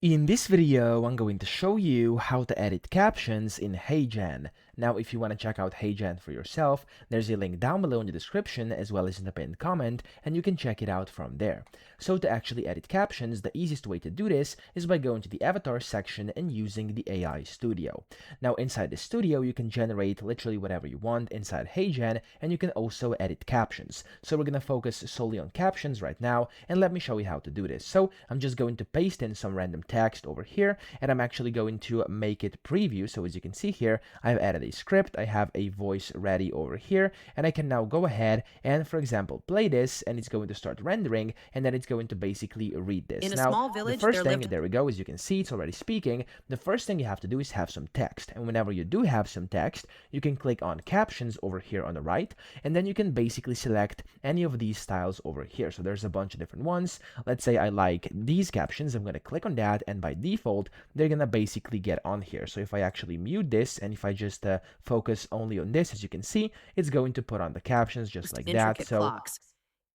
In this video, I'm going to show you how to edit captions in HeyGen. Now, if you want to check out HeyGen for yourself, there's a link down below in the description as well as in the pinned comment, and you can check it out from there. So to actually edit captions, the easiest way to do this is by going to the avatar section and using the AI Studio. Now, inside the studio, you can generate literally whatever you want inside HeyGen, and you can also edit captions. So we're going to focus solely on captions right now, and let me show you how to do this. So I'm just going to paste in some random text over here, and I'm actually going to make it preview. So as you can see here, I've added a script, I have a voice ready over here, and I can now go ahead and, for example, play this, and it's going to start rendering, and then it's going to basically read this. In a Now, small the village, first there thing, lived. there we go, as you can see, it's already speaking. The first thing you have to do is have some text, and whenever you do have some text, you can click on captions over here on the right, and then you can basically select any of these styles over here. So there's a bunch of different ones. Let's say I like these captions, I'm going to click on that, and by default, they're going to basically get on here. So if I actually mute this, and if I just focus only on this, as you can see, it's going to put on the captions just like that. Intricate So clocks,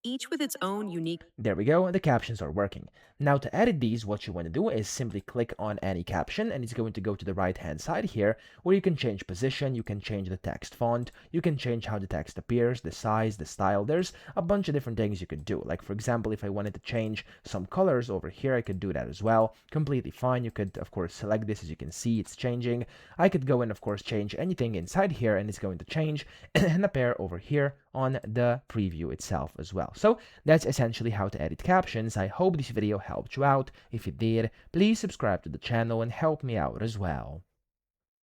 each with its own unique. there we go, the captions are working. Now to edit these, what you want to do is simply click on any caption, and it's going to go to the right hand side here, where you can change position, you can change the text font, you can change how the text appears, the size, the style. There's a bunch of different things you could do. Like for example, if I wanted to change some colors over here, I could do that as well. Completely fine. You could of course select this, as you can see it's changing. I could go and of course change anything inside here, and it's going to change and appear over here on the preview itself as well. So that's essentially how to edit captions. I hope this video helped you out. If it did, please subscribe to the channel and help me out as well.